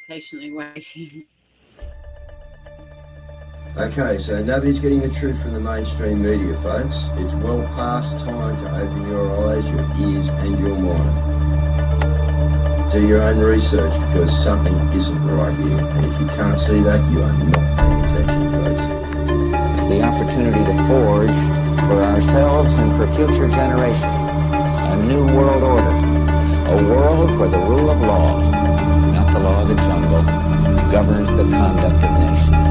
patiently waiting. Okay, so nobody's getting the truth from the mainstream media, folks. It's well past time to open your eyes, your ears, and your mind. Do your own research because something isn't right here. And if you can't see that, you are not paying attention, folks. It's the opportunity to forge for ourselves and for future generations a new world order. A world where the rule of law, not the law of the jungle, governs the conduct of nations.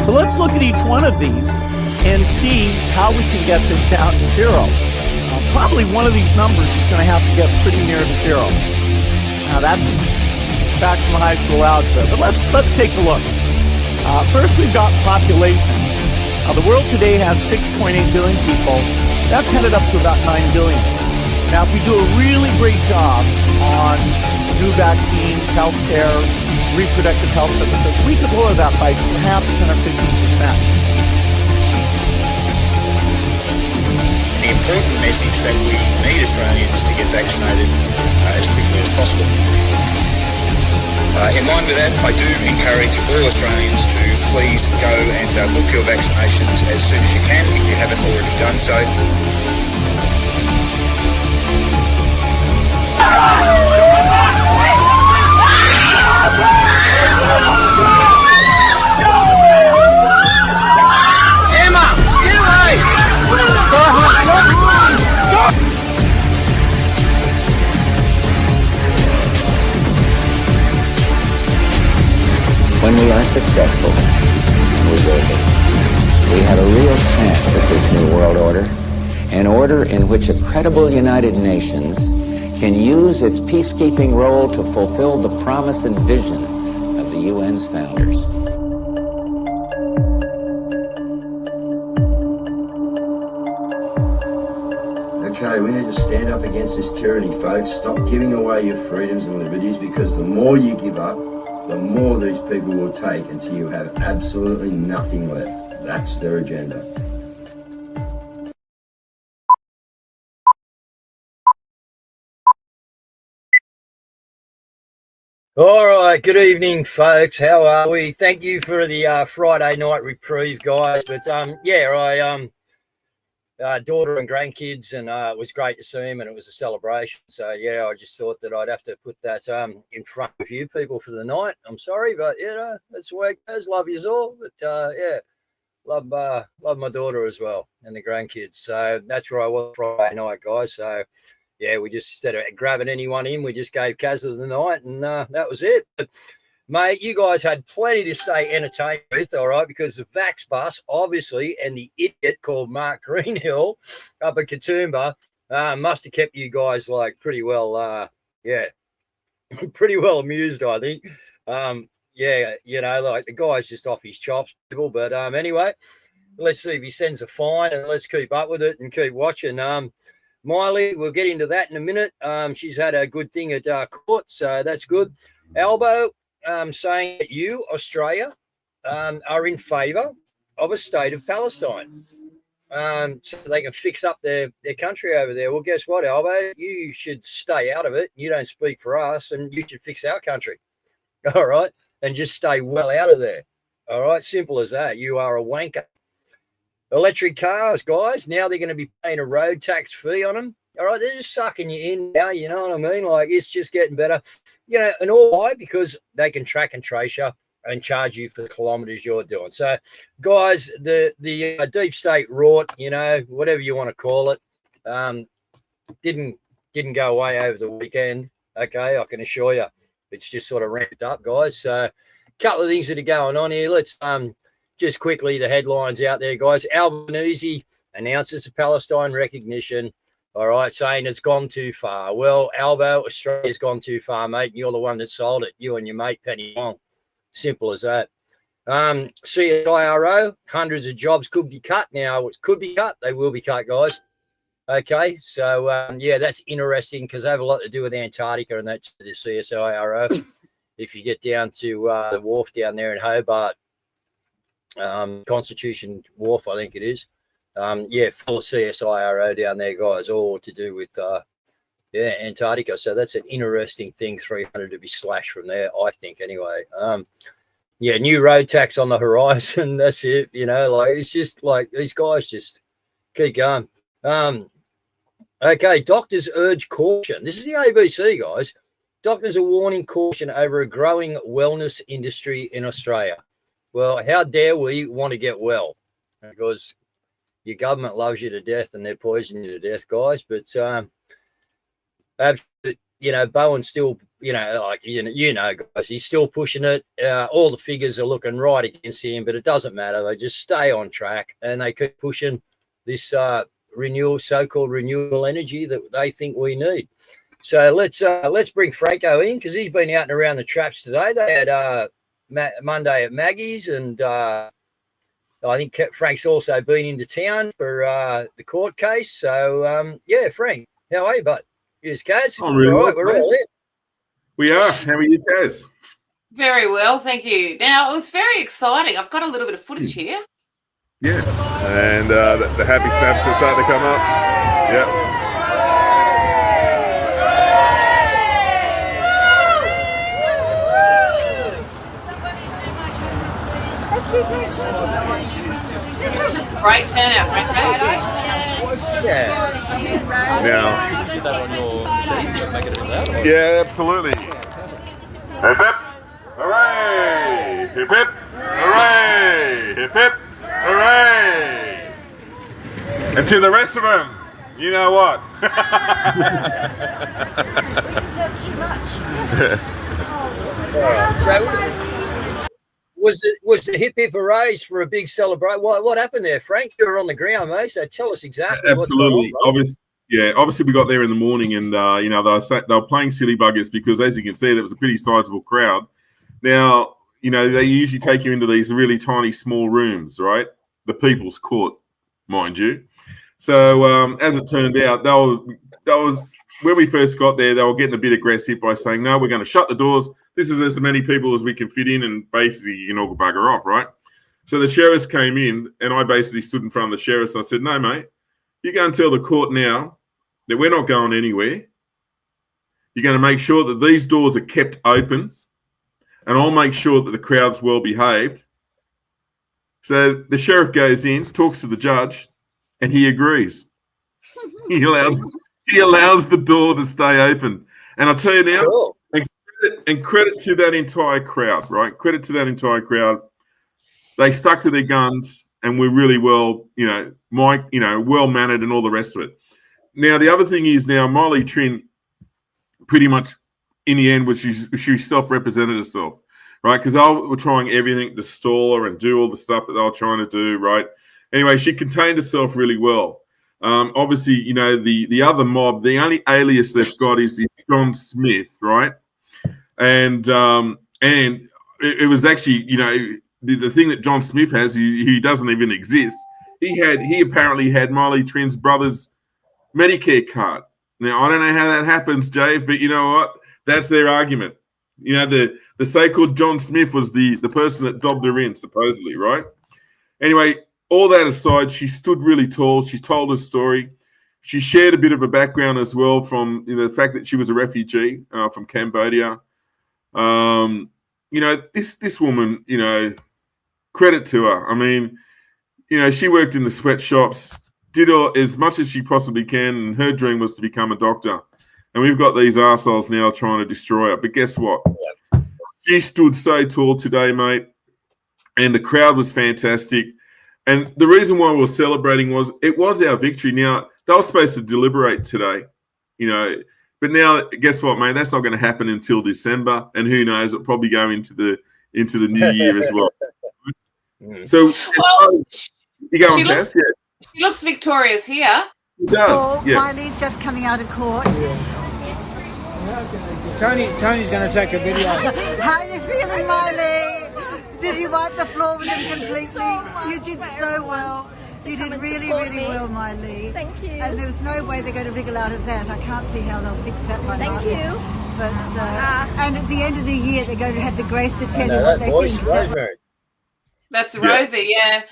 So let's look at each one of these and see how we can get this down to zero. Probably one of these numbers is going to have to get pretty near to zero. Now that's back from high school algebra, but let's take a look. First, we've got population. The world today has 6.8 billion people. That's headed up to about 9 billion. Now, if we do a really great job on new vaccines, healthcare, reproductive health services, we could lower that by perhaps 10 or 15%. The important message that we need Australians to get vaccinated as quickly as possible. In line with that, I do encourage all Australians to please go and book your vaccinations as soon as you can if you haven't already done so. Emma, get away! When we are successful, and we will be, we have a real chance at this new world order, an order in which a credible United Nations can use its peacekeeping role to fulfill the promise and vision of the UN's founders. Okay, we need to stand up against this tyranny, folks. Stop giving away your freedoms and liberties, because the more you give up, the more these people will take until you have absolutely nothing left. That's their agenda. All right, good evening, folks. How are we? Thank you for the Friday night reprieve, guys. But daughter and grandkids, and it was great to see them, and it was a celebration. So yeah, I just thought that I'd have to put that in front of you people for the night. I'm sorry, but that's the way it goes. Love you all, but love my daughter as well and the grandkids. So that's where I was Friday night, guys. So yeah, we just, instead of grabbing anyone in, we just gave Caz of the night, and that was it. But mate, you guys had plenty to stay entertained with, all right, because the Vax Bus, obviously, and the idiot called Mark Greenhill up at Katoomba must have kept you guys, like, pretty well, pretty well amused, I think. Like, the guy's just off his chops, people. But anyway, let's see if he sends a fine, and let's keep up with it and keep watching. Miley, we'll get into that in a minute. She's had a good thing at court, so that's good. Albo, saying that you, Australia, are in favour of a state of Palestine, so they can fix up their country over there. Well, guess what, Albo? You should stay out of it. You don't speak for us, and you should fix our country, all right? And just stay well out of there, all right? Simple as that. You are a wanker. Electric cars, guys, now they're going to be paying a road tax fee on them. All right, they're just sucking you in now, you know what I mean? Like, it's just getting better. And all why? Because they can track and trace you and charge you for the kilometres you're doing. So, guys, the deep state rort, whatever you want to call it, didn't go away over the weekend, okay? I can assure you. It's just sort of ramped up, guys. So, a couple of things that are going on here. Let's just quickly, the headlines out there, guys. Albanese announces a Palestine recognition, all right, saying it's gone too far. Well, Albo, Australia's gone too far, mate. You're the one that sold it, you and your mate Penny Wong. Simple as that. CSIRO, hundreds of jobs could be cut now. It could be cut. They will be cut, guys. Okay, so, that's interesting because they have a lot to do with Antarctica, and that's the CSIRO. If you get down to the wharf down there in Hobart, Constitution Wharf, I think it is. Yeah, full CSIRO down there, guys, all to do with Antarctica. So that's an interesting thing, 300 to be slashed from there, I think, anyway. Yeah, new road tax on the horizon. That's it. Like, it's just like these guys just keep going. Okay, doctors urge caution. This is the ABC, guys. Doctors are warning caution over a growing wellness industry in Australia. Well, how dare we want to get well? Because your government loves you to death and they're poisoning you to death, guys. But, Bowen's still, guys, he's still pushing it. All the figures are looking right against him, but it doesn't matter. They just stay on track and they keep pushing this so-called renewable energy that they think we need. So let's bring Franco in because he's been out and around the traps today. They had Monday at Maggie's, and I think Frank's also been into town for the court case. So Frank, how are you, bud? Here's Caz. I'm really all right, well, we're all in. We are. How are you, Caz? Very well, thank you. Now, it was very exciting. I've got a little bit of footage here. Yeah. And the happy snaps are starting to come up. Yeah. Great turnout, Franco. Now. Is that on your machine? You make it a bit louder? Yeah, absolutely. Hip hip. Hooray! Hip hip. Hooray! Hip hip. Hooray! And to the rest of them, you know what? We deserve too much. So was the hip hip hoorays for a big celebration? What happened there, Frank? You were on the ground, mate. So tell us exactly what's going on. Obviously we got there in the morning, and they were playing silly buggers because, as you can see, there was a pretty sizable crowd. Now, they usually take you into these really tiny, small rooms, right? The People's Court, mind you. So as it turned out, when we first got there, they were getting a bit aggressive by saying, "No, we're going to shut the doors. This is as many people as we can fit in, and basically you can all bugger off," right? So the sheriffs came in, and I basically stood in front of the sheriffs. I said, "No, mate, you go and tell the court now that we're not going anywhere. You're going to make sure that these doors are kept open, and I'll make sure that the crowd's well behaved." So the sheriff goes in, talks to the judge, and he agrees. He allows the door to stay open. And I'll tell you now, cool. and credit to that entire crowd, right? Credit to that entire crowd. They stuck to their guns and were really well, well-mannered and all the rest of it. Now, the other thing is now Miley Trin pretty much in the end she self-represented herself, right? Because they were trying everything to stall her and do all the stuff that they were trying to do, right? Anyway, she contained herself really well. Obviously, the other mob, the only alias they've got is this John Smith, right? And it was actually, the thing that John Smith has, he doesn't even exist. He apparently had Miley Trin's brother's Medicare card. Now, I don't know how that happens, Jave, but you know what? That's their argument. The so-called John Smith was the person that dobbed her in, supposedly, right? Anyway, all that aside, she stood really tall. She told her story. She shared a bit of a background as well from the fact that she was a refugee from Cambodia. This woman, credit to her. I mean, she worked in the sweatshops, did as much as she possibly can, and her dream was to become a doctor. And we've got these arseholes now trying to destroy her. But guess what? She stood so tall today, mate, and the crowd was fantastic. And the reason why we were celebrating was it was our victory. Now, they were supposed to deliberate today, but now guess what, mate? That's not going to happen until December, and who knows? It'll probably go into the new year as well. So, you go on, Cass? Yeah. She looks victorious here. She does. Yeah. Miley's just coming out of court. Tony's going to take a video. How are you feeling, Miley? Did you wipe the floor with him completely? You did so well. You did really, really well, Miley. Thank you. And there was no way they're going to wriggle out of that. I can't see how they'll fix that one. Thank you. But and at the end of the year, they're going to have the grace to tell you what they think. Rosemary. That's Rosie, yeah.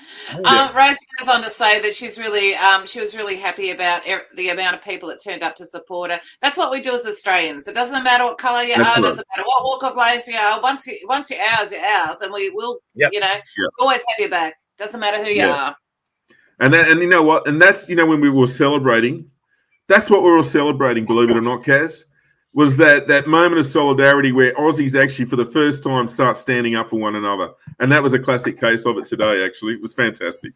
Rosie goes on to say that she's really, she was really happy about the amount of people that turned up to support her. That's what we do as Australians. It doesn't matter what colour you are, doesn't matter what walk of life you are. Once you're ours, you're ours, and we will, always have your back. Doesn't matter who you are. And you know what? And that's when we were celebrating. That's what we were celebrating. Believe it or not, Caz. Was that moment of solidarity where Aussies actually, for the first time, start standing up for one another. And that was a classic case of it today, actually. It was fantastic.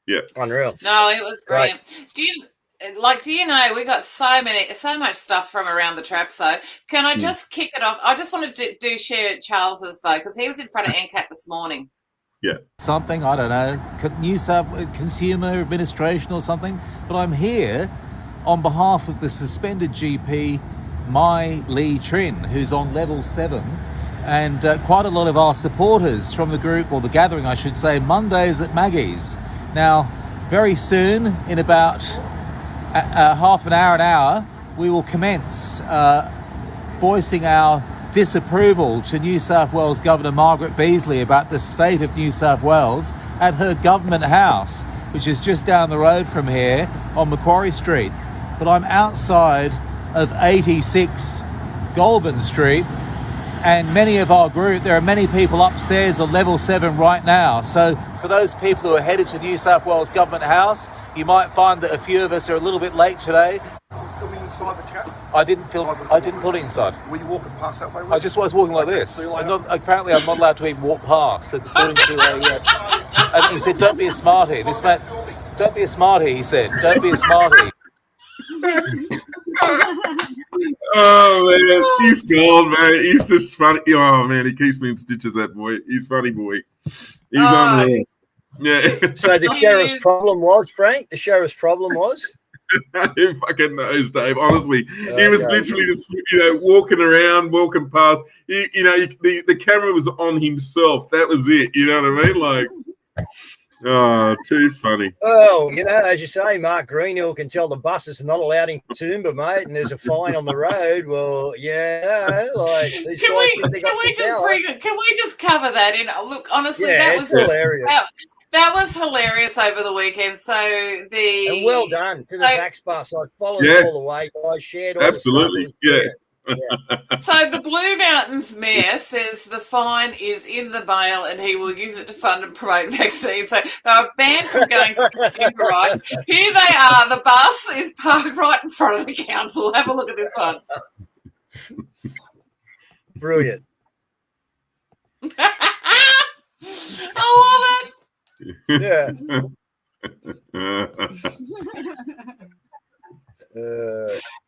Yeah. Unreal. No, it was brilliant. Right. Do you know, we got so much stuff from around the trap. So can I just kick it off? I just wanted to share Charles's, though, because he was in front of NCAT this morning. Yeah. Something, I don't know, New South Consumer Administration or something. But I'm here on behalf of the suspended GP, Mai Lee Trin, who's on level 7, and quite a lot of our supporters from the group, or the gathering I should say, Mondays at Maggie's. Now, very soon, in about half an hour, we will commence voicing our disapproval to New South Wales Governor Margaret Beazley about the state of New South Wales at her government house, which is just down the road from here on Macquarie Street. But I'm outside of 86 Goulburn Street, and many of our group, there are many people upstairs on level 7 right now. So for those people who are headed to New South Wales Government House, you might find that a few of us are a little bit late today. Filming inside the cab? I didn't put it inside. Were you walking past that way? I just was walking like this. Apparently I'm not allowed to even walk past. According to and he said, don't be a smarty. This man, don't be a smarty, he said. Don't be a smarty. Oh man, he's gold, man. He's just funny. Oh man, he keeps me in stitches. That boy, he's funny boy. He's unreal. Yeah. So the sheriff's problem was, Frank. The sheriff's problem was. Who fucking knows, Dave? Honestly, he was literally just walking around, walking past. The camera was on himself. That was it. You know what I mean? Like. Oh, too funny. Oh, as you say, Mark Greenhill can tell the buses are not allowed in Katoomba, mate, and there's a fine on the road. Well, like these can we just cover that in? Look, honestly, that was hilarious. That was hilarious over the weekend. So and well done to the Vax bus. I followed all the way. I shared all absolutely, the stuff. So the Blue Mountains Mayor says the fine is in the bail and he will use it to fund and promote vaccines. So they were banned from going to Katoomba, right? Here they are. The bus is parked right in front of the council. Have a look at this one. Brilliant. I love it. Yeah.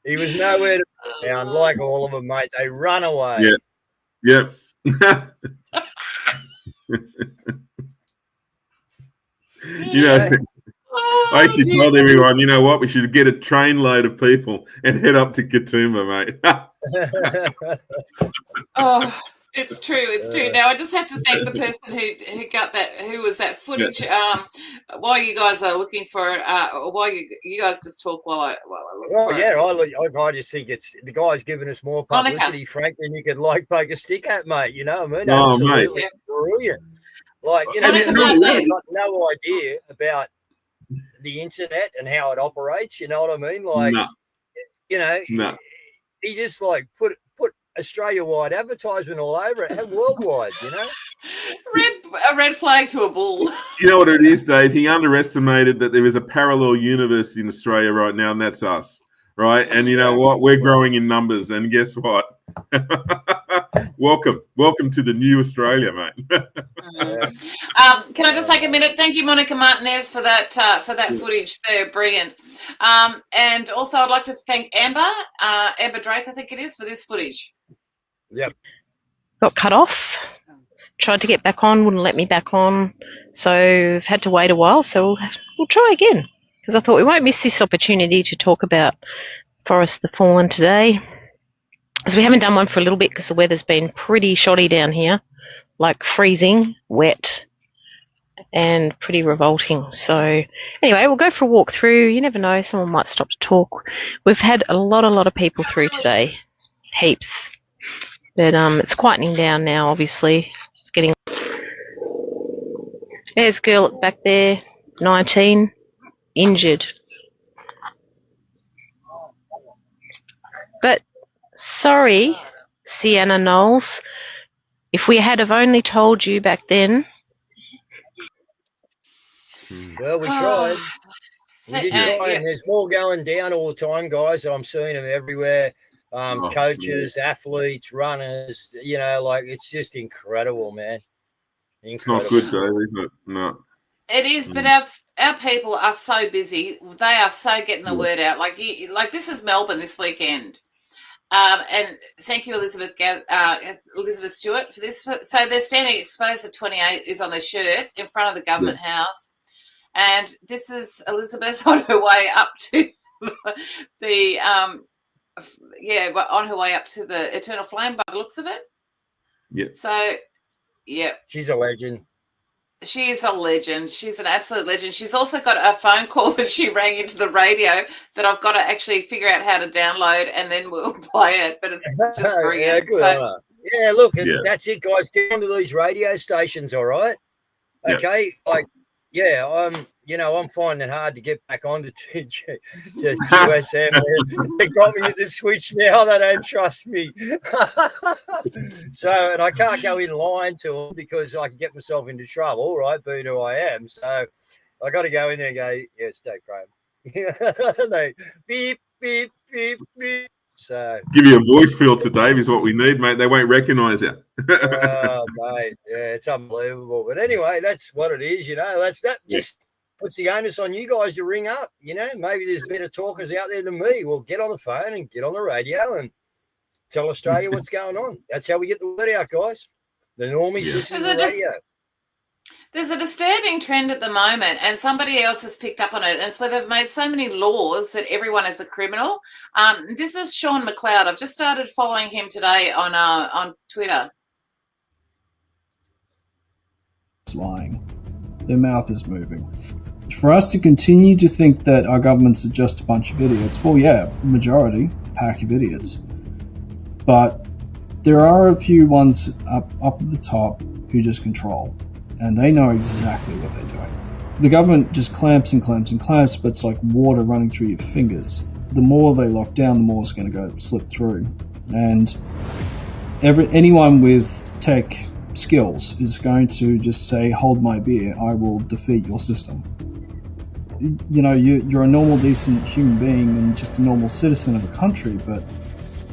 He was nowhere to be found, like all of them, mate. They run away. Yeah. I actually told everyone, you know what, we should get a train load of people and head up to Katoomba, mate. Oh, it's true. It's true. Now I just have to thank the person who got that, who was that footage. While you guys are looking for it, or while you guys just talk while I look for it. I just think it's the guy's giving us more publicity, Frank, than you could poke a stick at, mate. You know what I mean? Absolutely brilliant. Like, he's got no idea about the internet and how it operates. You know what I mean? Like, he just put Australia-wide advertisement all over it, and worldwide, A red flag to a bull. You know what it is, Dave? He underestimated that there is a parallel universe in Australia right now, and that's us, right? And you know what? We're growing in numbers, and guess what? Welcome to the new Australia, mate. Can I just take a minute? Thank you, Monica Martinez, for that footage there. Brilliant. And also, I'd like to thank Amber Drake, I think it is, for this footage. Yep. Got cut off. Tried to get back on, wouldn't let me back on. So I've had to wait a while. So we'll try again, because I thought we won't miss this opportunity to talk about Forest of the Fallen today. As we haven't done one for a little bit because the weather's been pretty shoddy down here, like freezing, wet, and pretty revolting. So anyway, we'll go for a walk through. You never know, someone might stop to talk. We've had a lot of people through today, heaps. But it's quietening down now, obviously. It's getting... There's a girl at the back there, 19, injured. But sorry, Sienna Knowles, if we had have only told you back then. Well, we tried. We did try, and there's more going down all the time, guys. I'm seeing them everywhere. Coaches, athletes, runners, like it's just incredible, man. Incredible. It's not good, Dave, is it? No. It is, but our people are so busy. They are so getting the word out. Like this is Melbourne this weekend. And thank you, Elizabeth Stewart, for this. So they're standing exposed to 28 is on their shirts in front of the government house. And this is Elizabeth on her way up to on her way up to the Eternal Flame by the looks of it. Yeah. So, yeah. She's a legend. She is a legend. She's an absolute legend. She's also got a phone call that she rang into the radio that I've got to actually figure out how to download, and then we'll play it. But it's just brilliant. Yeah, look, that's it, guys. Get onto these radio stations, all right? Okay, I'm finding it hard to get back onto to SM. They got me at the switch now. They don't trust me. And I can't go in line to them because I can get myself into trouble, right, being who I am. So I got to go in there and go, yeah, it's Dave Graham. They beep, beep, beep, beep. So give you a voice filter, Dave, is what we need, mate. They won't recognise you. Oh, mate, yeah, it's unbelievable. But anyway, that's what it is. That just puts the onus on you guys to ring up. Maybe there's better talkers out there than me. Well, get on the phone and get on the radio and tell Australia what's going on. That's how we get the word out, guys. The normies listen to the radio. There's a disturbing trend at the moment, and somebody else has picked up on it, and it's where they've made so many laws that everyone is a criminal. This is Sean McLeod. I've just started following him today on Twitter. It's lying. Their mouth is moving. For us to continue to think that our governments are just a bunch of idiots, well, yeah, majority, pack of idiots. But there are a few ones up at the top who just control. And they know exactly what they're doing. The government just clamps and clamps and clamps, but it's like water running through your fingers. The more they lock down, the more it's going to go slip through. And anyone with tech skills is going to just say, hold my beer, I will defeat your system. You're a normal, decent human being and just a normal citizen of a country, but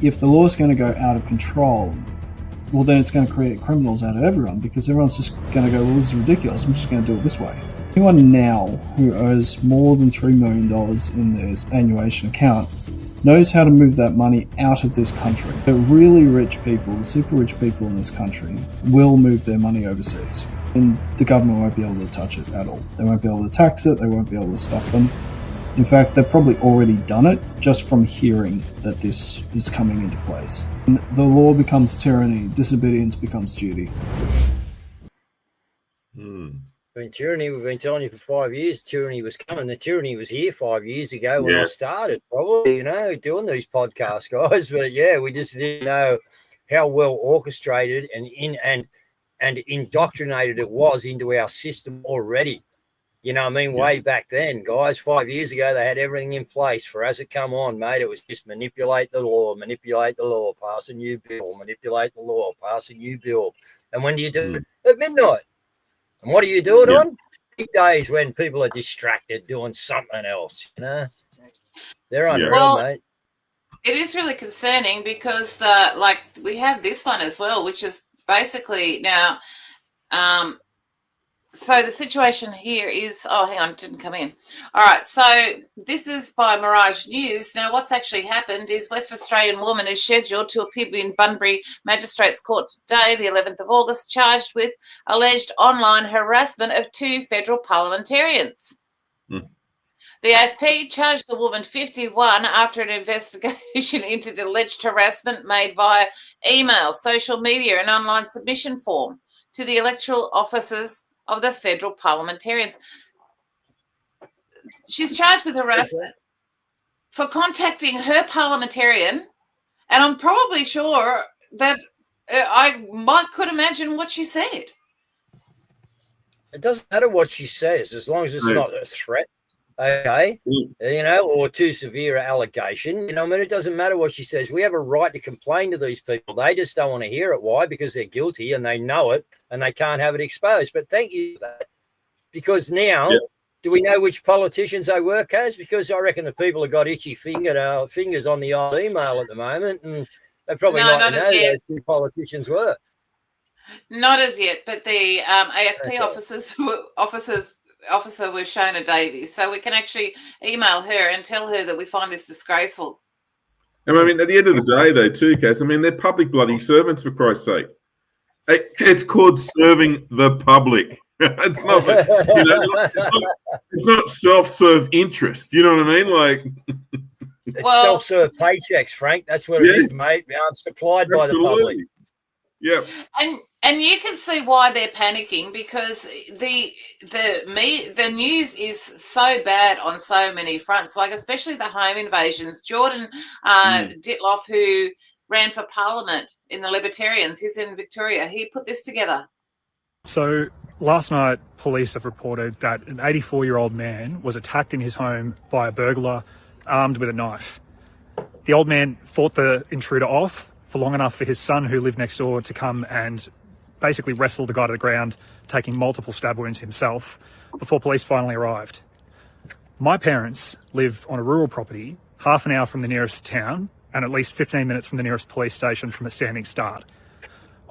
if the law is going to go out of control, well, then it's going to create criminals out of everyone because everyone's just going to go, well, this is ridiculous. I'm just going to do it this way. Anyone now who owes more than $3 million in their annuation account knows how to move that money out of this country. The really rich people, the super rich people in this country, will move their money overseas. And the government won't be able to touch it at all. They won't be able to tax it. They won't be able to stop them. In fact, they've probably already done it just from hearing that this is coming into place. And the law becomes tyranny, disobedience becomes duty. Tyranny, we've been telling you for 5 years, tyranny was coming. The tyranny was here 5 years ago when I started, probably, doing these podcasts, guys. But yeah, we just didn't know how well orchestrated and indoctrinated it was into our system already. Way back then, guys, 5 years ago, they had everything in place for as it come on, mate. It was just manipulate the law, pass a new bill, manipulate the law, pass a new bill. And when do you do it? At midnight. And what do you do it on? Big days when people are distracted doing something else, They're unreal, mate. It is really concerning because we have this one as well, which is basically now so the situation here is, hang on, it didn't come in. All right, so this is by Mirage News. Now, what's actually happened is West Australian woman is scheduled to appear in Bunbury Magistrates Court today, the 11th of August, charged with alleged online harassment of 2 federal parliamentarians. The AFP charged the woman 51 after an investigation into the alleged harassment made via email, social media and online submission form to the electoral offices of the federal parliamentarians. She's charged with harassment for contacting her parliamentarian, and I'm probably sure that I could imagine what she said. It doesn't matter what she says as long as it's not a threat, okay? Or too severe allegation. I mean, it doesn't matter what she says. We have a right to complain to these people. They just don't want to hear it. Why? Because they're guilty and they know it and they can't have it exposed. But thank you for that. Because now, do we know which politicians they work as? Because I reckon the people have got itchy fingers on the old email at the moment, and they probably like to know who those two politicians were. Not as yet, but the AFP officer was Shona Davies, so we can actually email her and tell her that we find this disgraceful. And I mean, at the end of the day, though, too, Caz, I mean, they're public bloody servants, for Christ's sake. It's called serving the public. It's not, it's not self-serve interest. You know what I mean? Like, it's self-serve paychecks, Frank. That's what it is, mate. Supplied by the public. Yeah. And you can see why they're panicking, because the news is so bad on so many fronts, like especially the home invasions. Jordan Ditloff, who ran for Parliament in the Libertarians, he's in Victoria. He put this together. So last night, police have reported that an 84-year-old man was attacked in his home by a burglar armed with a knife. The old man fought the intruder off for long enough for his son, who lived next door, to come and basically wrestle the guy to the ground, taking multiple stab wounds himself, before police finally arrived. My parents live on a rural property, half an hour from the nearest town, and at least 15 minutes from the nearest police station from a standing start.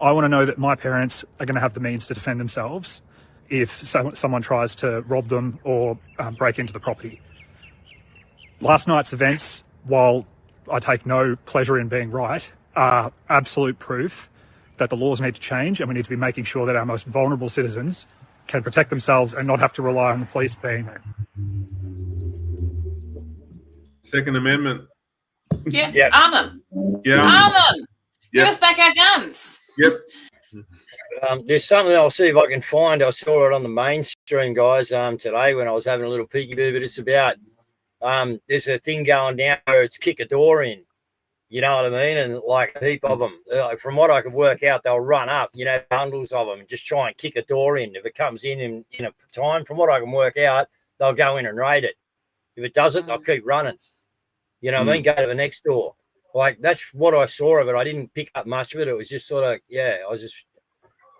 I want to know that my parents are going to have the means to defend themselves if someone tries to rob them or break into the property. Last night's events, while I take no pleasure in being right, are absolute proof that the laws need to change, and we need to be making sure that our most vulnerable citizens can protect themselves and not have to rely on the police being there. Second Amendment. Yeah. Arm them. Yeah. Arm them. Give us back our guns. Yep. There's something I'll see if I can find. I saw it on the mainstream, guys, today when I was having a little peekaboo, but it's about there's a thing going down where it's kick a door in. You know what I mean? And like a heap of them, from what I can work out, they'll run up, bundles of them, and just try and kick a door in. If it comes in a time, from what I can work out, they'll go in and raid it. If it doesn't, they'll keep running. You know what I mean? Go to the next door. Like, that's what I saw of it. I didn't pick up much of it. It was just sort of,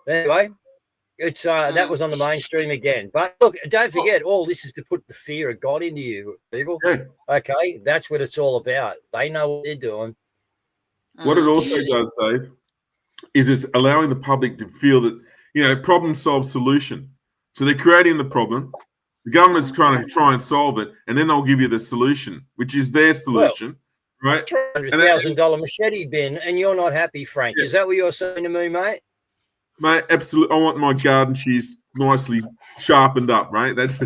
anyway, it's that was on the mainstream again. But look, don't forget, all this is to put the fear of God into you, people. Okay, that's what it's all about. They know what they're doing. What it also does, Dave, is it's allowing the public to feel that, problem solves solution. So they're creating the problem. The government's trying to try and solve it, and then they'll give you the solution, which is their solution, right? $100,000 machete bin, and you're not happy, Frank. Is that what you're saying to me, mate? Mate, absolutely. I want my garden shears nicely sharpened up, right? That's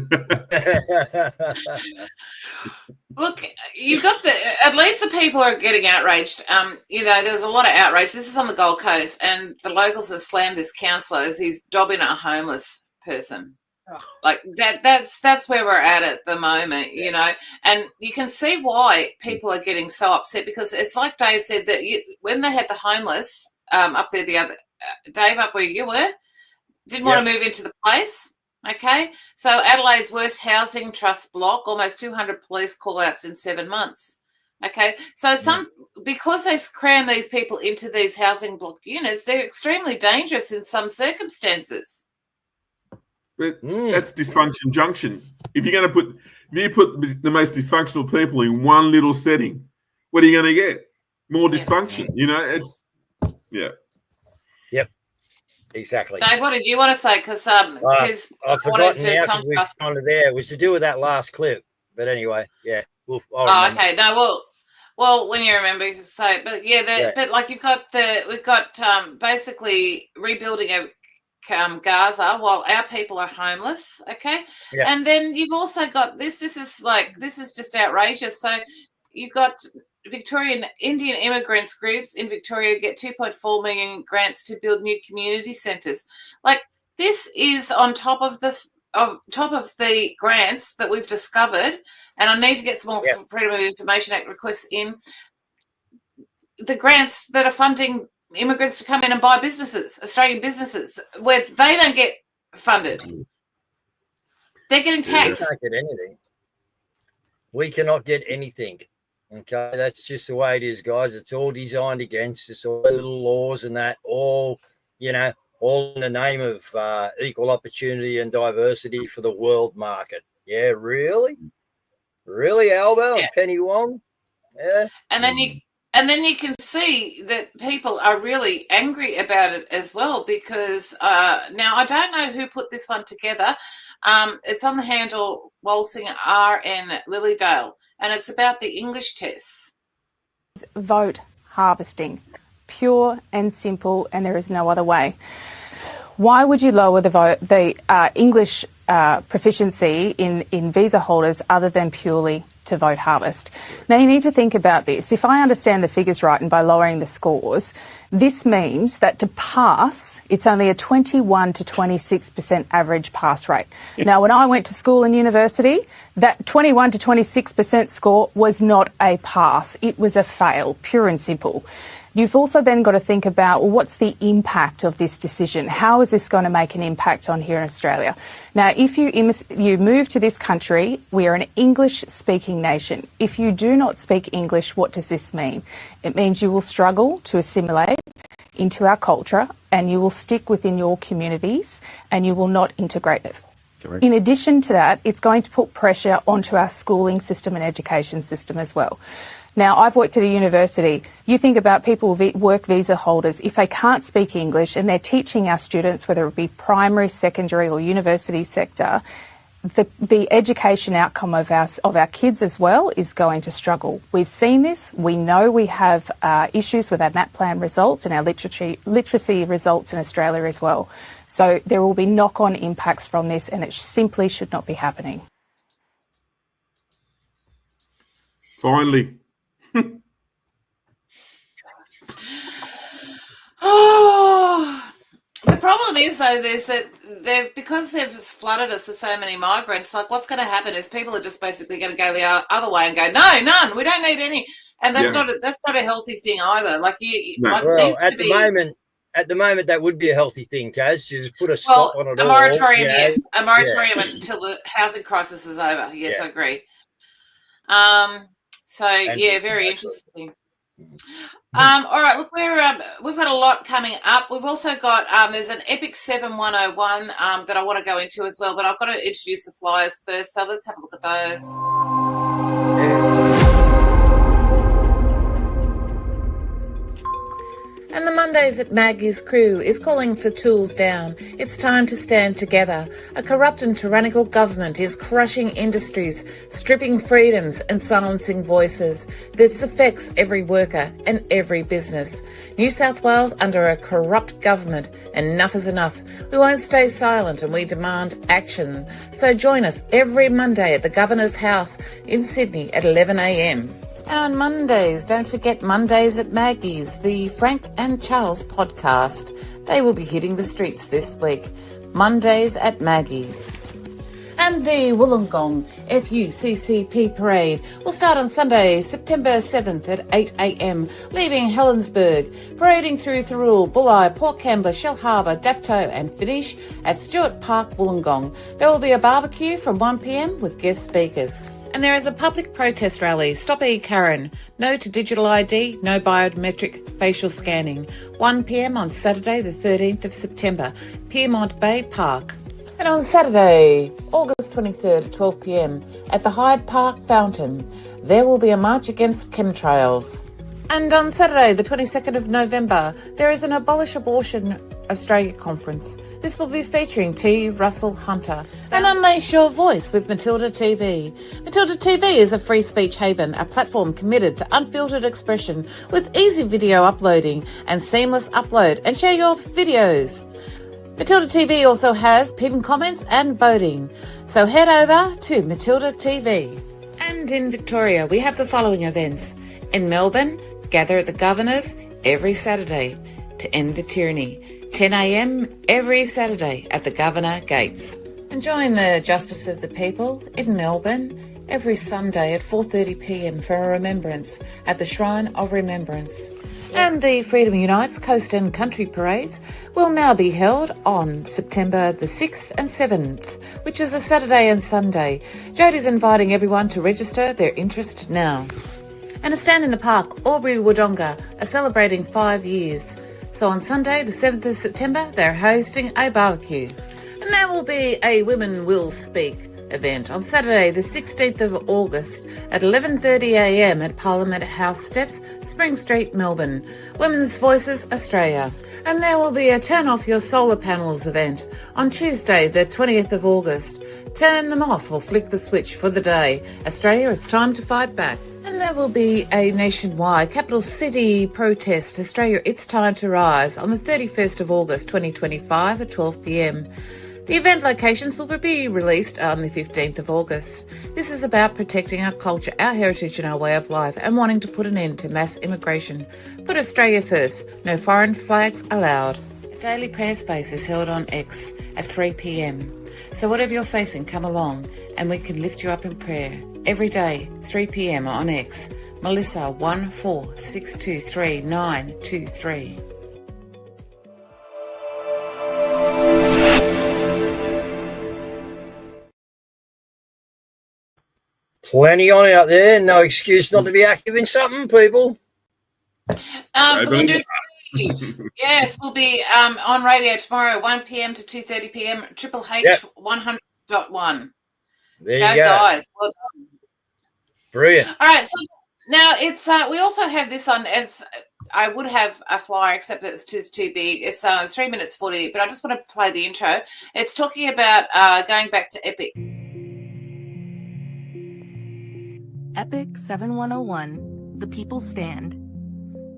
Look, you've got at least the people are getting outraged. There was a lot of outrage. This is on the Gold Coast, and the locals have slammed this councillor as he's dobbing a homeless person. Like that's where we're at the moment, and you can see why people are getting so upset, because it's like Dave said that when they had the homeless up there, the other Dave, up where you were, didn't want to move into the place. Okay, so Adelaide's worst housing trust block, almost 200 police call-outs in 7 months. Okay, so because they cram these people into these housing block units, they're extremely dangerous in some circumstances. But that's dysfunction junction. If you put the most dysfunctional people in one little setting, what are you going to get? More dysfunction. Yep. Exactly. Dave, what did you want to say? Because I've forgotten now because we've gone to there. It was to do with that last clip. But anyway, yeah. Okay. No, well, when you remember to say it. But but like we've got basically rebuilding of Gaza while our people are homeless, okay? Yeah. And then you've also got this is just outrageous. So you've got Victorian Indian immigrants groups in Victoria get 2.4 million grants to build new community centres. Like, this is on top of the grants that we've discovered, and I need to get some more Freedom of Information Act requests in. The grants that are funding immigrants to come in and buy businesses, Australian businesses, where they don't get funded. They're getting We taxed. can't get anything. We cannot get anything. Okay, that's just the way it is, guys. It's all designed against us, all the little laws and that, all in the name of equal opportunity and diversity for the world market. Yeah, really? Really, Albo and Penny Wong? Yeah. And then you can see that people are really angry about it as well, because now I don't know who put this one together. It's on the handle Walsingham RN Lilydale, and it's about the English tests. Vote harvesting, pure and simple, and there is no other way. Why would you lower the English proficiency in visa holders other than purely to vote harvest? Now, you need to think about this. If I understand the figures right, and by lowering the scores, this means that to pass, it's only a 21 to 26% average pass rate. Now, when I went to school and university, that 21 to 26% score was not a pass. It was a fail, pure and simple. You've also then got to think about, well, what's the impact of this decision? How is this going to make an impact on here in Australia? Now, if you move to this country, we are an English-speaking nation. If you do not speak English, what does this mean? It means you will struggle to assimilate into our culture, and you will stick within your communities, and you will not integrate it. Correct. In addition to that, it's going to put pressure onto our schooling system and education system as well. Now, I've worked at a university. You think about people with work visa holders. If they can't speak English and they're teaching our students, whether it be primary, secondary or university sector, the education outcome of our kids as well is going to struggle. We've seen this. We know we have issues with our NAPLAN results and our literacy results in Australia as well. So there will be knock-on impacts from this, and it simply should not be happening. Finally. Oh, the problem is though, because they've flooded us with so many migrants. Like, what's going to happen is people are just basically going to go the other way and go, no, none. We don't need any, and that's not a healthy thing either. Like well, at the moment, that would be a healthy thing, Caz. Just put a stop on it all. A moratorium, yes, a moratorium until the housing crisis is over. Yes, I agree. So very interesting. All right, look, we've got a lot coming up. We've also got there's an Epic 7101 that I want to go into as well, but I've got to introduce the flyers first. So let's have a look at those. And the Mondays at Maggie's crew is calling for tools down. It's time to stand together. A corrupt and tyrannical government is crushing industries, stripping freedoms and silencing voices. This affects every worker and every business. New South Wales under a corrupt government. Enough is enough. We won't stay silent and we demand action. So join us every Monday at the Governor's House in Sydney at 11 a.m. And on Mondays, don't forget Mondays at Maggie's, the Frank and Charles podcast. They will be hitting the streets this week. Mondays at Maggie's. And the Wollongong FUCCP parade will start on Sunday, September 7th at 8 a.m, leaving Helensburgh, parading through Thirroul, Bulli, Port Kembla, Shell Harbour, Dapto and finish at Stewart Park, Wollongong. There will be a barbecue from 1 p.m. with guest speakers. And there is a public protest rally, Stop E-Karen, no to digital ID, no biometric facial scanning, 1 p.m. on Saturday the 13th of September, Piermont Bay Park. And on Saturday, August 23rd at 12 p.m. at the Hyde Park Fountain, there will be a march against chemtrails. And on Saturday, the 22nd of November, there is an Abolish Abortion Australia conference. This will be featuring T. Russell Hunter. And unleash your voice with Matilda TV. Matilda TV is a free speech haven, a platform committed to unfiltered expression with easy video uploading and seamless upload and share your videos. Matilda TV also has pinned comments and voting. So head over to Matilda TV. And in Victoria, we have the following events. In Melbourne, gather at the Governor's every Saturday to end the tyranny. 10 a.m. every Saturday at the Governor Gates. And join the Justice of the People in Melbourne every Sunday at 4:30 p.m. for a remembrance at the Shrine of Remembrance. And the Freedom Unites Coast and Country Parades will now be held on September the 6th and 7th, which is a Saturday and Sunday. Jodie's inviting everyone to register their interest now. And a stand in the park, Albury Wodonga, are celebrating 5 years. So on Sunday, the 7th of September, they're hosting a barbecue. And there will be a Women Will Speak event on Saturday, the 16th of August at 11:30am at Parliament House Steps, Spring Street, Melbourne. Women's Voices Australia. And there will be a Turn Off Your Solar Panels event on Tuesday, the 20th of August. Turn them off or flick the switch for the day. Australia, it's time to fight back. And there will be a nationwide capital city protest, Australia, it's time to rise, on the 31st of August 2025 at 12pm. The event locations will be released on the 15th of August. This is about protecting our culture, our heritage and our way of life and wanting to put an end to mass immigration. Put Australia first. No foreign flags allowed. A daily prayer space is held on X at 3pm. So whatever you're facing, come along and we can lift you up in prayer. Every day, 3pm on X. Melissa 146233923. Plenty on out there. No excuse not to be active in something, people. Belinda Steve, yes, we'll be on radio tomorrow, 1pm to 2:30pm, Triple H 100.1. There you go. Guys. Well done. Brilliant. All right, so now it's we also have this on as I would have a flyer, except it's too big. It's 3 minutes 40, but I just want to play the intro. It's talking about going back to Epic. Epic 7101, The People's Stand.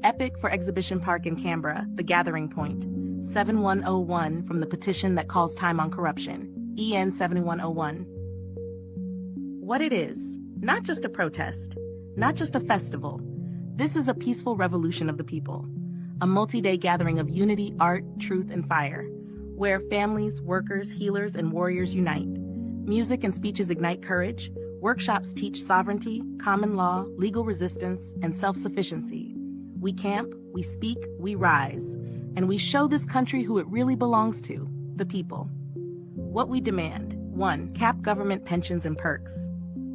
Epic for Exhibition Park in Canberra, The Gathering Point. 7101 from the petition that calls time on corruption. EN 7101. What it is, not just a protest, not just a festival. This is a peaceful revolution of the people. A multi-day gathering of unity, art, truth, and fire, where families, workers, healers, and warriors unite. Music and speeches ignite courage. Workshops teach sovereignty, common law, legal resistance, and self-sufficiency. We camp, we speak, we rise, and we show this country who it really belongs to, the people. What we demand: 1. Cap government pensions and perks.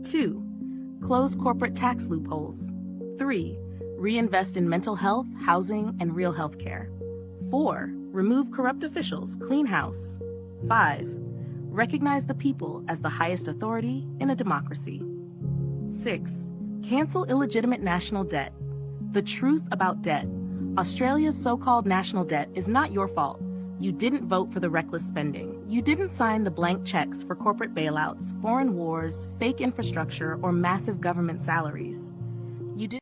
2. Close corporate tax loopholes. 3. Reinvest in mental health, housing, and real health care. 4. Remove corrupt officials, clean house. 5. Recognize the people as the highest authority in a democracy. 6. Cancel illegitimate national debt. The truth about debt. Australia's so-called national debt is not your fault. You didn't vote for the reckless spending. You didn't sign the blank checks for corporate bailouts, foreign wars, fake infrastructure, or massive government salaries. You did.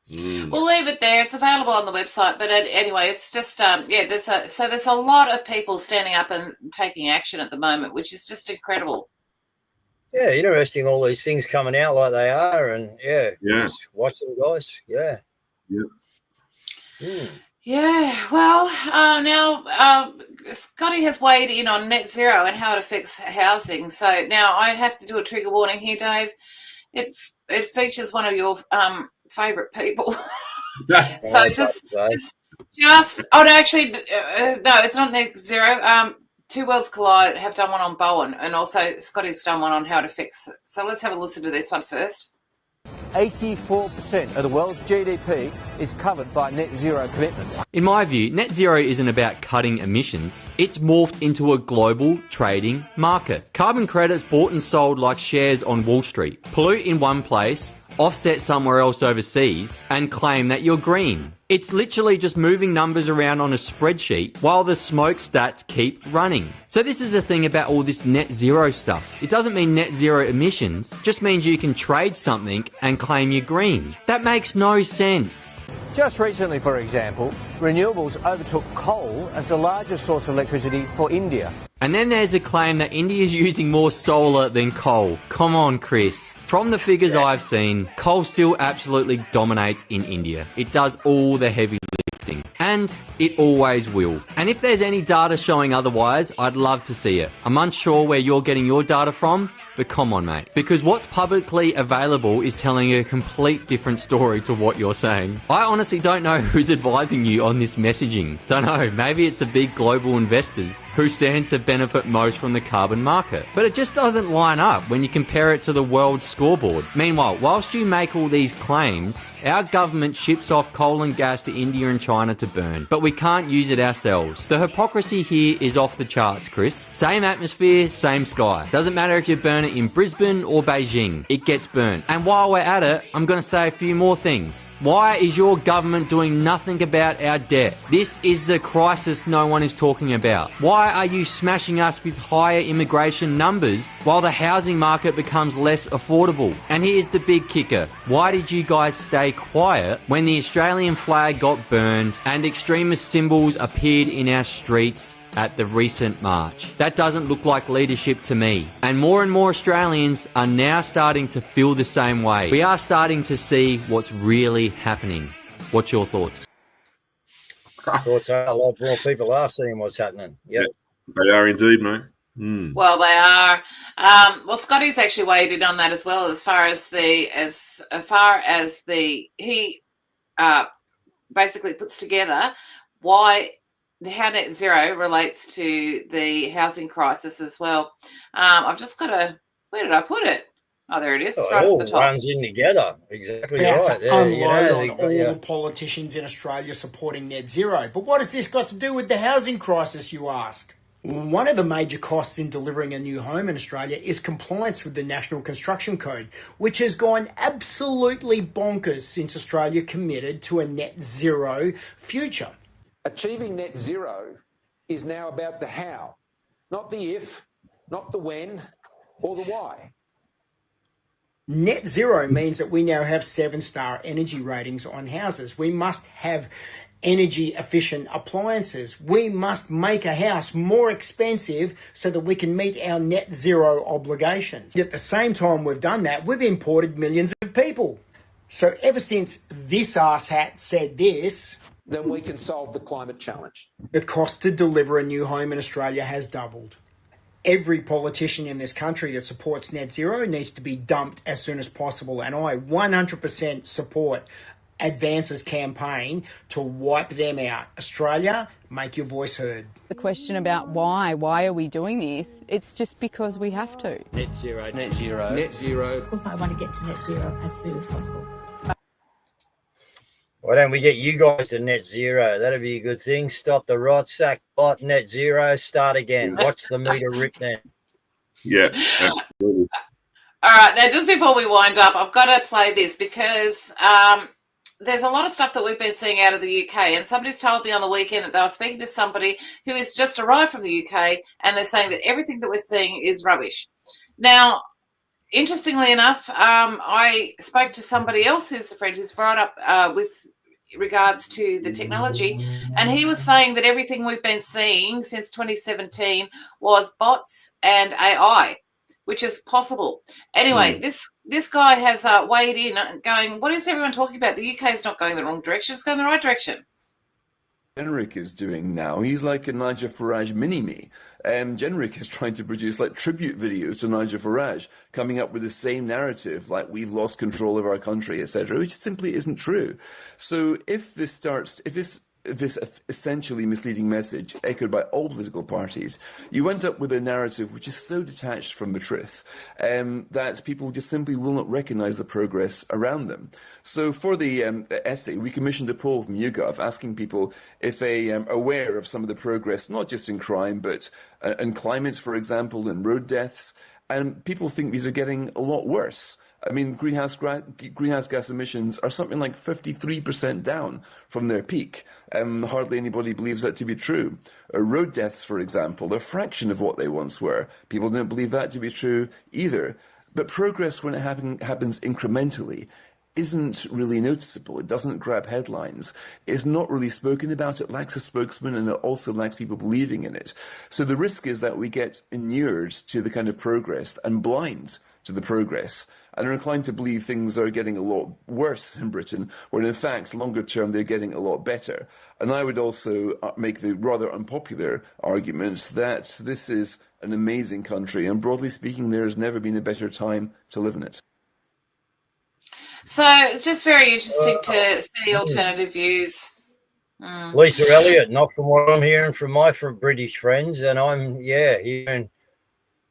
We'll leave it there. It's available on the website. But anyway, it's just there's a lot of people standing up and taking action at the moment, which is just incredible. Yeah, interesting. All these things coming out like they are, and just watch them, guys. Yeah. Yeah. Well, now Scotty has weighed in on net zero and how it affects housing. So now I have to do a trigger warning here, Dave. It features one of your favourite people. So just oh no, actually no, it's not net zero. Two Worlds Collide have done one on Bowen, and also Scotty's done one on how it affects. So let's have a listen to this one first. 84% of the world's GDP is covered by net zero commitments. In my view, net zero isn't about cutting emissions. It's morphed into a global trading market. Carbon credits bought and sold like shares on Wall Street. Pollute in one place, offset somewhere else overseas, and claim that you're green. It's literally just moving numbers around on a spreadsheet while the smokestacks keep running. So this is the thing about all this net zero stuff. It doesn't mean net zero emissions, just means you can trade something and claim you're green. That makes no sense. Just recently, for example, renewables overtook coal as the largest source of electricity for India. And then there's a claim that India is using more solar than coal. Come on, Chris. From the figures I've seen, coal still absolutely dominates in India. It does all the heavy shifting. And it always will. And if there's any data showing otherwise, I'd love to see it. I'm unsure where you're getting your data from, but come on, mate. Because what's publicly available is telling a complete different story to what you're saying. I honestly don't know who's advising you on this messaging. Don't know, maybe it's the big global investors who stand to benefit most from the carbon market. But it just doesn't line up when you compare it to the world scoreboard. Meanwhile, whilst you make all these claims, our government ships off coal and gas to India and China to burn, but we can't use it ourselves. The hypocrisy here is off the charts, Chris. Same atmosphere, same sky. Doesn't matter if you burn it in Brisbane or Beijing, it gets burnt. And while we're at it, I'm going to say a few more things. Why is your government doing nothing about our debt? This is the crisis no one is talking about. Why are you smashing us with higher immigration numbers while the housing market becomes less affordable? And here's the big kicker. Why did you guys stay quiet when the Australian flag got burned and extremist symbols appeared in our streets at the recent march? That doesn't look like leadership to me. And more Australians are now starting to feel the same way. We are starting to see what's really happening. What's your thoughts? Thoughts are a lot more people are seeing what's happening. Yep. They are indeed, mate. Mm. Well, they are. Well, Scotty's actually weighed in on that as well, as far as he basically puts together how net zero relates to the housing crisis as well. I've just got where did I put it? Oh, there it is. Oh, right it all at the top. runs in together. Exactly About right. to unload on all the politicians in Australia supporting net zero. But what has this got to do with the housing crisis, you ask? One of the major costs in delivering a new home in Australia is compliance with the National Construction Code, which has gone absolutely bonkers since Australia committed to a net zero future. Achieving net zero is now about the how, not the if, not the when, or the why. Net zero means that we now have 7-star energy ratings on houses. We must have energy efficient appliances. We must make a house more expensive so that we can meet our net zero obligations. At the same time we've done that, we've imported millions of people. So ever since this arsehat said this, then we can solve the climate challenge. The cost to deliver a new home in Australia has doubled. Every politician in this country that supports net zero needs to be dumped as soon as possible. And I 100% support Advance's campaign to wipe them out. Australia, make your voice heard. The question about why are we doing this? It's just because we have to. Net zero, net zero, net zero. Of course, I want to get to net zero as soon as possible. Why don't we get you guys to net zero? That'd be a good thing. Stop the rot sack bot, net zero, start again. Watch the meter rip then. Yeah, absolutely. All right, now just before we wind up, I've got to play this because there's a lot of stuff that we've been seeing out of the UK, and somebody's told me on the weekend that they were speaking to somebody who has just arrived from the UK, and they're saying that everything that we're seeing is rubbish. Now, interestingly enough, I spoke to somebody else who's a friend who's brought up with regards to the technology, and he was saying that everything we've been seeing since 2017 was bots and AI, which is possible. Anyway, this guy has weighed in going, what is everyone talking about? The UK is not going the wrong direction, it's going the right direction. Genric is doing now. He's like a Nigel Farage mini-me. Genric is trying to produce like tribute videos to Nigel Farage, coming up with the same narrative, like we've lost control of our country, etc., which simply isn't true. So if this essentially misleading message echoed by all political parties, you end up with a narrative which is so detached from the truth that people just simply will not recognise the progress around them. So for the essay, we commissioned a poll from YouGov asking people if they are aware of some of the progress, not just in crime, but in climate, for example, and road deaths. And people think these are getting a lot worse. I mean, greenhouse gas emissions are something like 53% down from their peak. Hardly anybody believes that to be true. Road deaths, for example, are a fraction of what they once were. People don't believe that to be true either. But progress, when it happens incrementally, isn't really noticeable. It doesn't grab headlines. It's not really spoken about. It lacks a spokesman, and it also lacks people believing in it. So the risk is that we get inured to the kind of progress and blind to the progress. and are inclined to believe things are getting a lot worse in Britain, when in fact, longer term, they're getting a lot better. And I would also make the rather unpopular argument that this is an amazing country, and broadly speaking, there has never been a better time to live in it. So it's just very interesting to see alternative views. Lisa Elliott, not from what I'm hearing from my British friends, and I'm hearing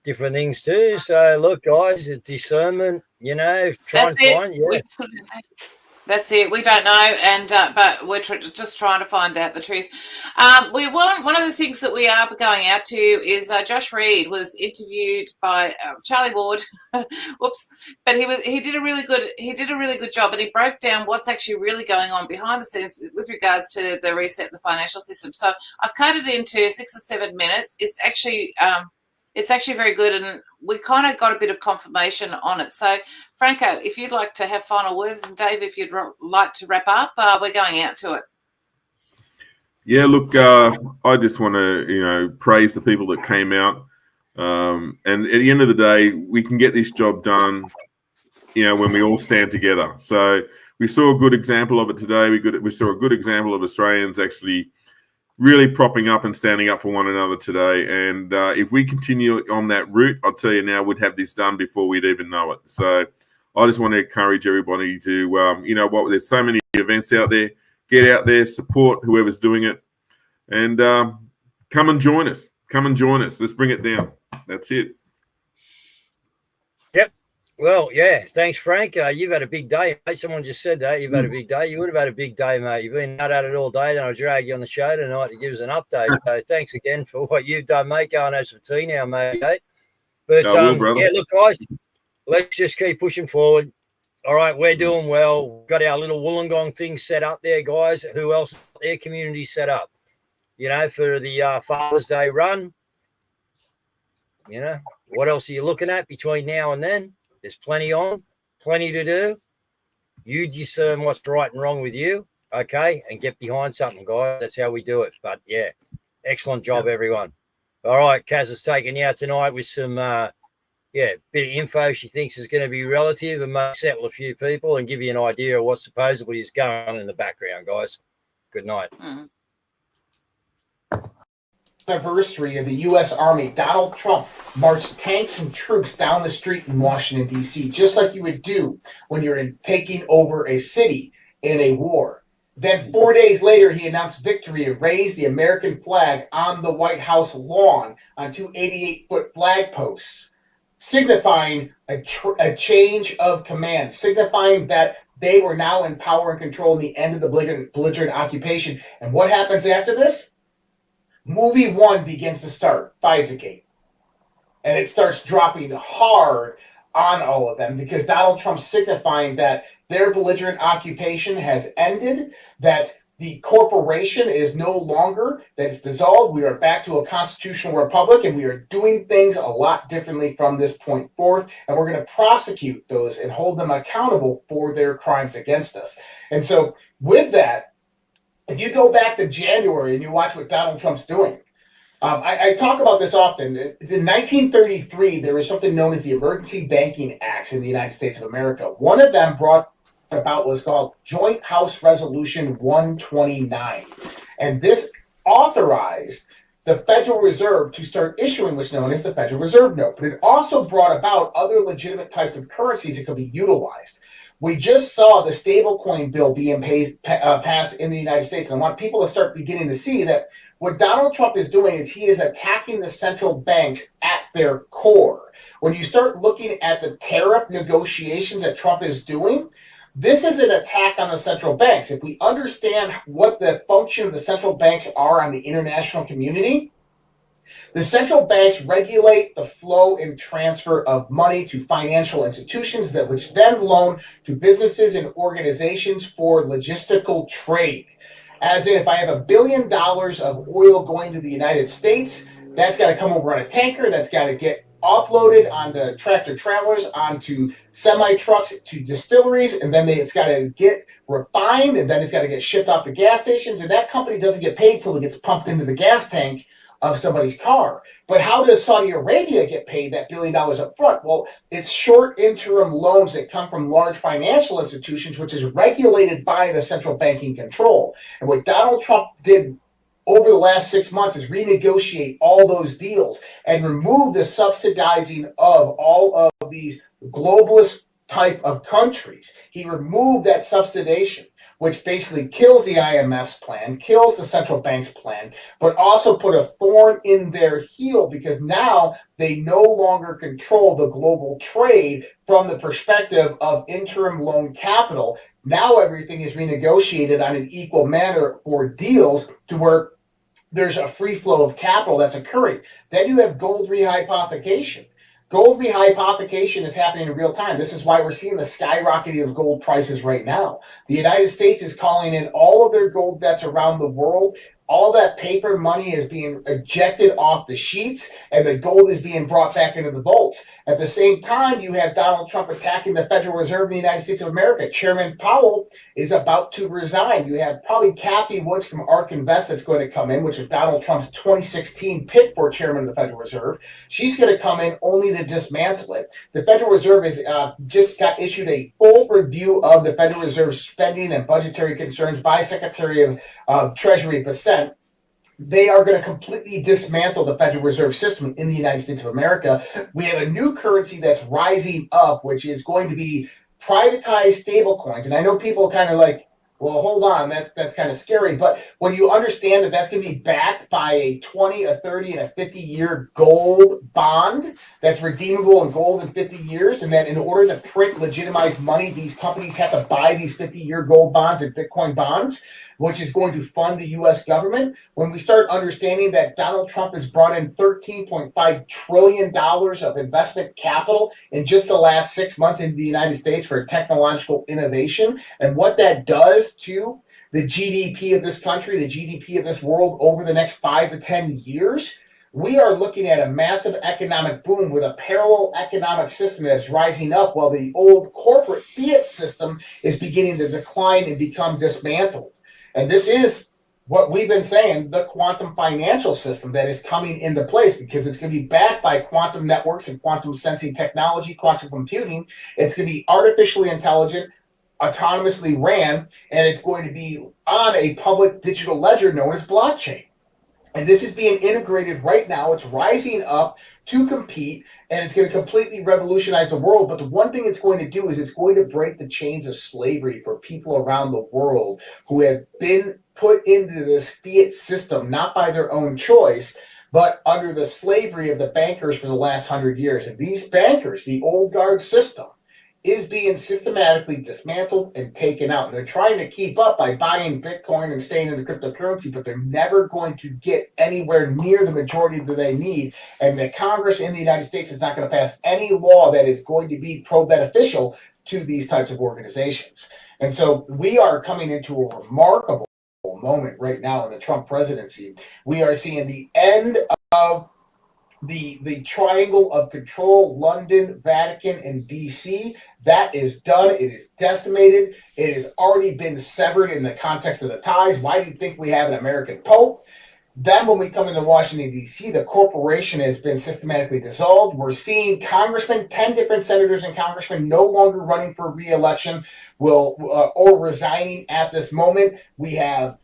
different things too. So look, guys, discernment, try and find. That's it. We don't know, and but we're just trying to find out the truth. One of the things that we are going out to is Josh Reed was interviewed by Charlie Ward. Whoops! But he did a really good job, and he broke down what's actually really going on behind the scenes with regards to the reset in the financial system. So I've cut it into 6 or 7 minutes. It's actually very good, and we kind of got a bit of confirmation on it. So, Franco, if you'd like to have final words, and Dave, if you'd like to wrap up, we're going out to it. Yeah, look, I just want to, praise the people that came out. And at the end of the day, we can get this job done, when we all stand together. So we saw a good example of it today. We saw a good example of Australians actually really propping up and standing up for one another today. And if we continue on that route, I'll tell you now, we'd have this done before we'd even know it. So I just want to encourage everybody to, there's so many events out there. Get out there, support whoever's doing it, and come and join us. Come and join us. Let's bring it down. That's it. Yep. Well, yeah. Thanks, Frank. You've had a big day, mate. Someone just said that. You've had a big day. You would have had a big day, mate. You've been out at it all day, and I'll drag you on the show tonight to give us an update. So thanks again for what you've done, mate. Go and have some tea now, mate. But, look, guys, let's just keep pushing forward. All right, we're doing well. We've got our little Wollongong thing set up there, guys. Who else? Their community set up, for the Father's Day run. What else are you looking at between now and then? There's plenty to do. You discern what's right and wrong with you, okay, and get behind something, guys. That's how we do it. But, yeah, excellent job, everyone. All right, Caz is taking you out tonight with some bit of info she thinks is going to be relative and may settle a few people and give you an idea of what supposedly is going on in the background, guys. Good night. Anniversary of the U.S. Army, Donald Trump marched tanks and troops down the street in Washington, D.C., just like you would do when you're taking over a city in a war. Then 4 days later, he announced victory and raised the American flag on the White House lawn on two 88-foot flag posts, signifying a change of command, signifying that they were now in power and control in the end of the belligerent occupation. And what happens after this? Movie one begins to start, FISA-gate. And it starts dropping hard on all of them because Donald Trump's signifying that their belligerent occupation has ended, that the corporation is no longer, that it's dissolved. We are back to a constitutional republic, and we are doing things a lot differently from this point forth. And we're going to prosecute those and hold them accountable for their crimes against us. And so with that, if you go back to January and you watch what Donald Trump's doing, I talk about this often. In 1933, there was something known as the Emergency Banking Acts in the United States of America. One of them brought about was called Joint House Resolution 129. And this authorized the Federal Reserve to start issuing what's known as the Federal Reserve Note. But it also brought about other legitimate types of currencies that could be utilized. We just saw the stablecoin bill being passed in the United States. And I want people to start beginning to see that what Donald Trump is doing is he is attacking the central banks at their core. When you start looking at the tariff negotiations that Trump is doing, this is an attack on the central banks. If we understand what the function of the central banks are on the international community, the central banks regulate the flow and transfer of money to financial institutions that which then loan to businesses and organizations for logistical trade. As in, if I have $1 billion of oil going to the United States, that's got to come over on a tanker, that's got to get offloaded onto tractor trailers, onto semi-trucks, to distilleries, and then it's got to get refined, and then it's got to get shipped off to gas stations, and that company doesn't get paid till it gets pumped into the gas tank of somebody's car. But how does Saudi Arabia get paid that $1 billion up front? Well, it's short interim loans that come from large financial institutions, which is regulated by the central banking control. And what Donald Trump did over the last 6 months is renegotiate all those deals and remove the subsidizing of all of these globalist type of countries. He removed that subsidization, which basically kills the IMF's plan, kills the central bank's plan, but also put a thorn in their heel because now they no longer control the global trade from the perspective of interim loan capital. Now everything is renegotiated on an equal manner for deals to where there's a free flow of capital that's occurring. Then you have gold rehypothecation. Gold rehypothecation is happening in real time. This is why we're seeing the skyrocketing of gold prices right now. The United States is calling in all of their gold debts around the world. All that paper money is being ejected off the sheets, and the gold is being brought back into the vaults. At the same time, you have Donald Trump attacking the Federal Reserve in the United States of America. Chairman Powell is about to resign. You have probably Kathy Woods from ARK Invest that's going to come in, which is Donald Trump's 2016 pick for chairman of the Federal Reserve. She's going to come in only to dismantle it. The Federal Reserve is just got issued a full review of the Federal Reserve spending and budgetary concerns by Secretary of Treasury Bassett. They are going to completely dismantle the Federal Reserve System in the United States of America. We have a new currency that's rising up, which is going to be privatized stablecoins. And I know people kind of like, well, hold on, that's kind of scary. But when you understand that that's going to be backed by a 20, a 30, and a 50-year gold bond that's redeemable in gold in 50 years, and that in order to print legitimized money, these companies have to buy these 50-year gold bonds and Bitcoin bonds, which is going to fund the U.S. government. When we start understanding that Donald Trump has brought in $13.5 trillion of investment capital in just the last 6 months into the United States for technological innovation, and what that does to the GDP of this country, the GDP of this world over the next 5 to 10 years, we are looking at a massive economic boom with a parallel economic system that's rising up while the old corporate fiat system is beginning to decline and become dismantled. And this is what we've been saying, the quantum financial system that is coming into place, because it's going to be backed by quantum networks and quantum sensing technology, quantum computing. It's going to be artificially intelligent, autonomously ran, and it's going to be on a public digital ledger known as blockchain. And this is being integrated right now. It's rising up to compete, and it's going to completely revolutionize the world. But the one thing it's going to do is it's going to break the chains of slavery for people around the world who have been put into this fiat system, not by their own choice, but under the slavery of the bankers for the last 100 years. And these bankers, the old guard system, is being systematically dismantled and taken out. And they're trying to keep up by buying Bitcoin and staying in the cryptocurrency, but they're never going to get anywhere near the majority that they need. And the Congress in the United States is not going to pass any law that is going to be pro-beneficial to these types of organizations. And so we are coming into a remarkable moment right now in the Trump presidency. We are seeing the end of the triangle of control, London, Vatican, and DC. That is done. It is decimated. It has already been severed in the context of the ties. Why do you think we have an American Pope? Then when we come into Washington, D.C., the corporation has been systematically dissolved. We're seeing congressmen, 10 different senators and congressmen no longer running for re-election or resigning at this moment. We have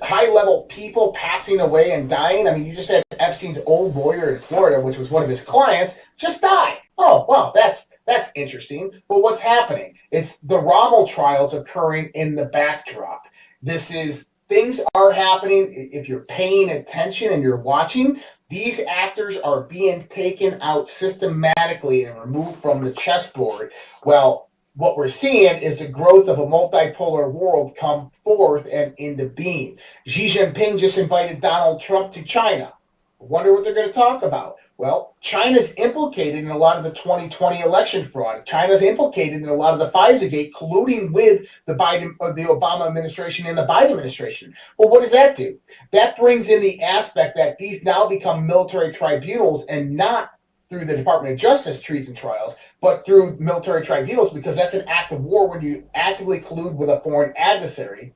high-level people passing away and dying. I mean, you just had Epstein's old lawyer in Florida, which was one of his clients, just die. Oh, well, that's interesting. But what's happening? It's the Rommel trials occurring in the backdrop. Things are happening. If you're paying attention and you're watching, these actors are being taken out systematically and removed from the chessboard. Well, what we're seeing is the growth of a multipolar world come forth and into being. Xi Jinping just invited Donald Trump to China. I wonder what they're going to talk about. Well, China's implicated in a lot of the 2020 election fraud. China's implicated in a lot of the FISA-gate, colluding with the Obama administration and the Biden administration. Well, what does that do? That brings in the aspect that these now become military tribunals and not through the Department of Justice treason trials, but through military tribunals, because that's an act of war when you actively collude with a foreign adversary.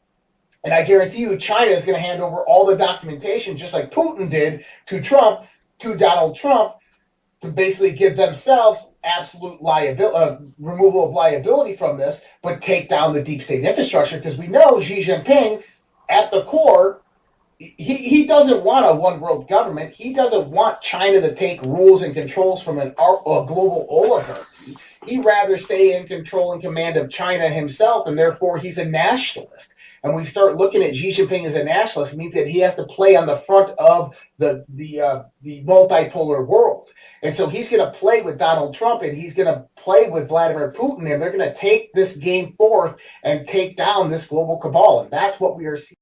And I guarantee you, China is going to hand over all the documentation, just like Putin did to Donald Trump, to basically give themselves absolute liability, removal of liability from this, but take down the deep state infrastructure. Because we know Xi Jinping, at the core, he doesn't want a one world government. He doesn't want China to take rules and controls from a global oligarchy. He'd rather stay in control and command of China himself, and therefore he's a nationalist. And we start looking at Xi Jinping as a nationalist, it means that he has to play on the front of the multipolar world. And so he's going to play with Donald Trump, and he's going to play with Vladimir Putin, and they're going to take this game forth and take down this global cabal. And that's what we are seeing.